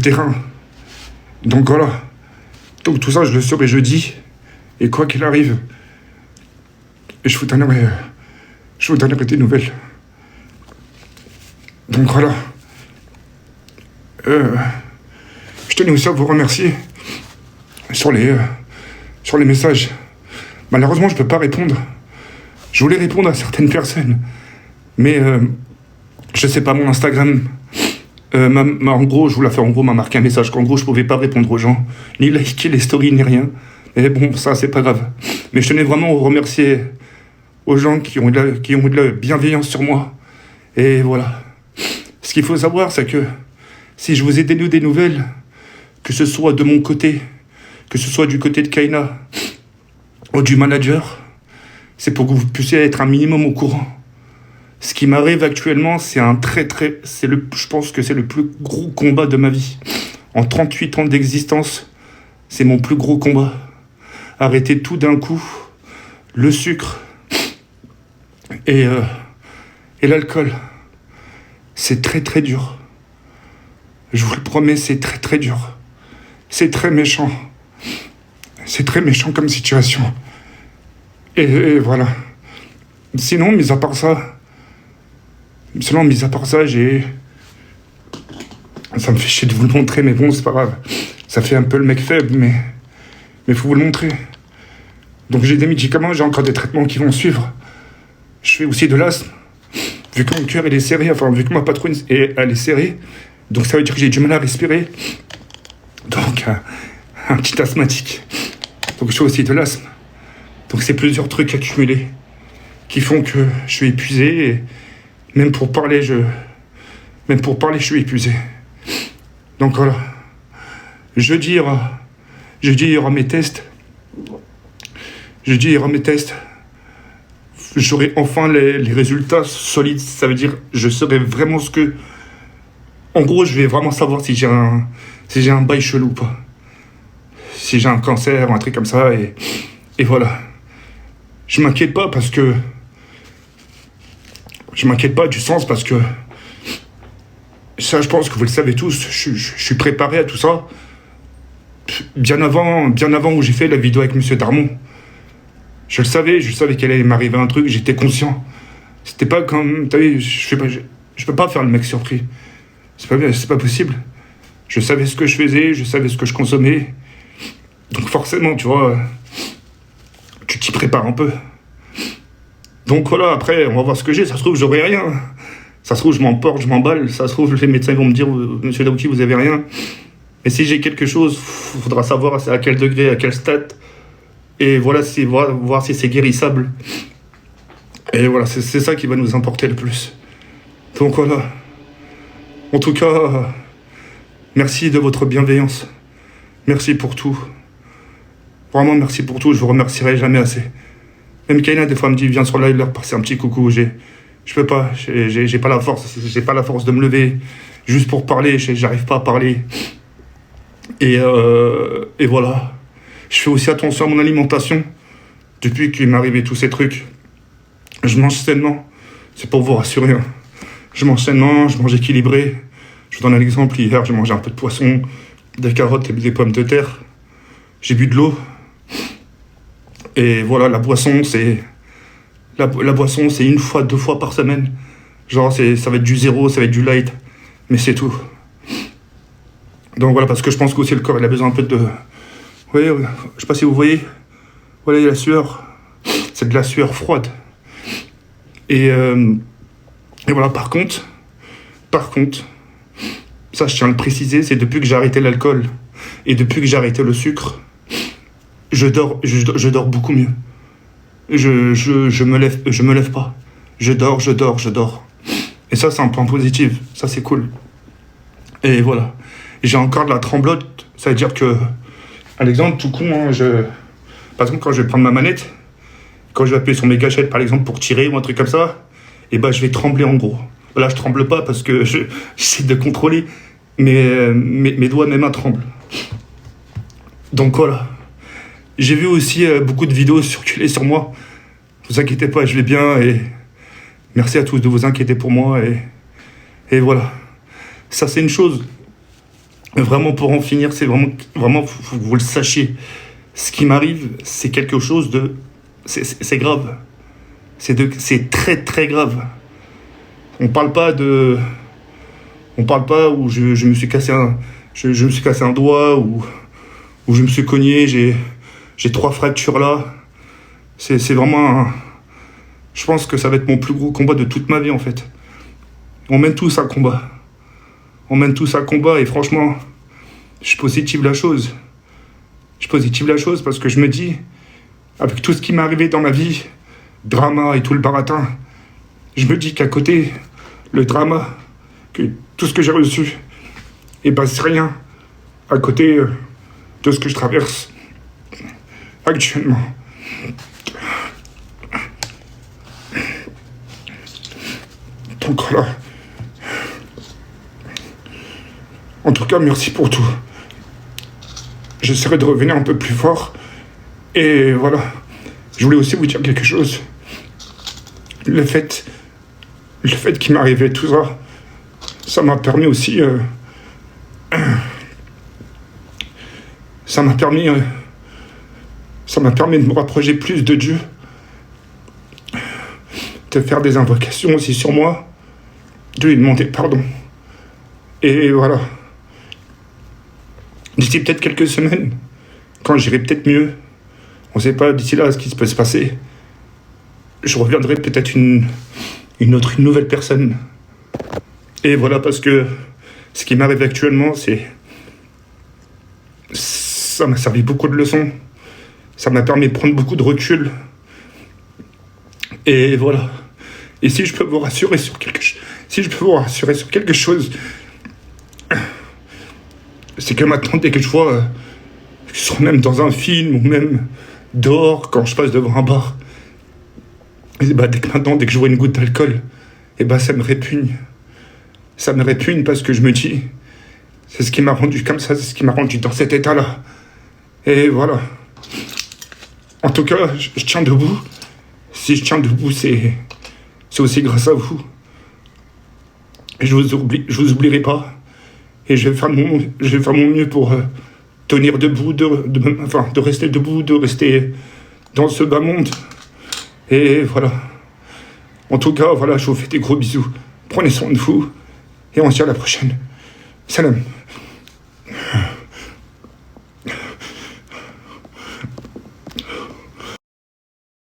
terrain. Donc voilà. Donc tout ça, je le saurai jeudi. Et quoi qu'il arrive, je vous donnerai des nouvelles. Donc voilà. Je tenais aussi à vous remercier sur les messages. Malheureusement, je ne peux pas répondre. Je voulais répondre à certaines personnes. Mais je sais pas, mon Instagram, en gros, je vous l'ai fait, en gros, m'a marqué un message qu'en gros, je pouvais pas répondre aux gens, ni liker les stories, ni rien. Et bon, ça, c'est pas grave. Mais je tenais vraiment à vous remercier aux gens qui ont de la bienveillance sur moi. Et voilà. Ce qu'il faut savoir, c'est que si je vous ai donné des nouvelles, que ce soit de mon côté, que ce soit du côté de Kaina ou du manager, c'est pour que vous puissiez être un minimum au courant. Ce qui m'arrive actuellement, je pense que c'est le plus gros combat de ma vie. En 38 ans d'existence, c'est mon plus gros combat. Arrêter tout d'un coup, le sucre et l'alcool. C'est très très dur. Je vous le promets, c'est très très dur. C'est très méchant. C'est très méchant comme situation. Et voilà. Sinon, mis à part ça, ça me fait chier de vous le montrer, mais bon, c'est pas grave. Ça fait un peu le mec faible, mais faut vous le montrer. Donc j'ai des médicaments, j'ai encore des traitements qui vont suivre. Je fais aussi de l'asthme. Vu que mon cœur il est serré, vu que ma patrouille elle est serrée, donc ça veut dire que j'ai du mal à respirer. Donc un petit asthmatique. Donc je fais aussi de l'asthme. Donc c'est plusieurs trucs accumulés qui font que je suis épuisé et même pour parler, je suis épuisé. Donc voilà. Jeudi, il y aura mes tests. J'aurai enfin les résultats solides. Ça veut dire je saurai vraiment ce que... En gros, je vais vraiment savoir si j'ai un bail chelou ou pas. Si j'ai un cancer ou un truc comme ça. Et voilà. Je m'inquiète pas parce que... Je m'inquiète pas du sens parce que... Ça, je pense que vous le savez tous. Je suis préparé à tout ça. Bien avant où j'ai fait la vidéo avec Monsieur Darmon. Je savais qu'il allait m'arriver un truc, j'étais conscient. C'était pas comme... T'as vu, je peux pas faire le mec surpris. C'est pas possible. Je savais ce que je faisais, je savais ce que je consommais. Donc forcément, tu vois, tu t'y prépares un peu. Donc voilà, après, on va voir ce que j'ai. Ça se trouve, j'aurai rien. Ça se trouve, je m'emporte, je m'emballe. Ça se trouve, les médecins vont me dire, Monsieur Daouti, vous avez rien. Mais si j'ai quelque chose, il faudra savoir à quel degré, à quel stade. Et voilà, voir si c'est guérissable. Et voilà, c'est ça qui va nous importer le plus. Donc voilà. En tout cas, merci de votre bienveillance. Merci pour tout. Vraiment, merci pour tout. Je vous remercierai jamais assez. Même Kaina, des fois, me dit, viens sur live, leur passer un petit coucou. Je peux pas. J'ai pas la force. J'ai pas la force de me lever juste pour parler. J'arrive pas à parler. Et voilà. Je fais aussi attention à mon alimentation. Depuis qu'il m'est arrivé tous ces trucs. Je mange sainement. C'est pour vous rassurer. Hein. Je mange sainement, je mange équilibré. Je vous donne un exemple. Hier, j'ai mangé un peu de poisson, des carottes et des pommes de terre. J'ai bu de l'eau. Et voilà, la boisson, c'est une fois, 2 fois par semaine. Genre, ça va être du zéro, ça va être du light. Mais c'est tout. Donc voilà, parce que je pense qu'aussi le corps, il a besoin un peu de... Oui, je sais pas si vous voyez. Voilà, il y a la sueur. C'est de la sueur froide. Et voilà, par contre, ça je tiens à le préciser, c'est depuis que j'ai arrêté l'alcool et depuis que j'ai arrêté le sucre, je dors beaucoup mieux. Je me lève pas. Je dors. Et ça, c'est un point positif. Ça, c'est cool. Et voilà. J'ai encore de la tremblote. Ça veut dire que, à l'exemple, tout con, hein, par exemple, quand je vais prendre ma manette, quand je vais appuyer sur mes gâchettes, par exemple, pour tirer ou un truc comme ça, et ben, je vais trembler en gros. Là, je tremble pas parce que j'essaie de contrôler, mais mes doigts, mes mains tremblent. Donc voilà. J'ai vu aussi beaucoup de vidéos circuler sur moi. Ne vous inquiétez pas, je vais bien et merci à tous de vous inquiéter pour moi et voilà. Ça, c'est une chose. Mais vraiment, pour en finir, c'est vraiment, faut que vous le sachiez. Ce qui m'arrive, c'est quelque chose de... C'est grave. C'est très, très grave. On parle pas de... On parle pas où je me suis cassé je me suis cassé un doigt, où je me suis cogné, j'ai 3 fractures là. C'est vraiment je pense que ça va être mon plus gros combat de toute ma vie, en fait. On mène tous un combat. On mène tous un combat et franchement, je positive la chose. Je positive la chose parce que je me dis, avec tout ce qui m'est arrivé dans ma vie, drama et tout le baratin, je me dis qu'à côté, le drama, que tout ce que j'ai reçu, et ben c'est rien à côté de ce que je traverse actuellement. Donc voilà. En tout cas, merci pour tout. J'essaierai de revenir un peu plus fort. Et voilà. Je voulais aussi vous dire quelque chose. Le fait qu'il m'est arrivé tout ça, ça m'a permis aussi... ça m'a permis de me rapprocher plus de Dieu. De faire des invocations aussi sur moi. De lui demander pardon. Et voilà. D'ici peut-être quelques semaines, quand j'irai peut-être mieux, on ne sait pas d'ici là ce qui peut se passer, je reviendrai peut-être une nouvelle personne. Et voilà, parce que ce qui m'arrive actuellement, ça m'a servi beaucoup de leçons. Ça m'a permis de prendre beaucoup de recul. Et voilà. Et si je peux vous rassurer sur quelque chose, c'est que maintenant, dès que je vois, que ce soit même dans un film ou même dehors, quand je passe devant un bar, et bah, dès que je vois une goutte d'alcool, et bah, ça me répugne. Ça me répugne parce que je me dis, c'est ce qui m'a rendu comme ça, c'est ce qui m'a rendu dans cet état-là. Et voilà. En tout cas, je tiens debout. Si je tiens debout, c'est aussi grâce à vous. Et je vous oublierai pas. Et je vais faire mon mieux pour tenir debout, de rester debout, de rester dans ce bas monde. Et voilà. En tout cas, voilà, je vous fais des gros bisous. Prenez soin de vous. Et on se dit à la prochaine. Salam.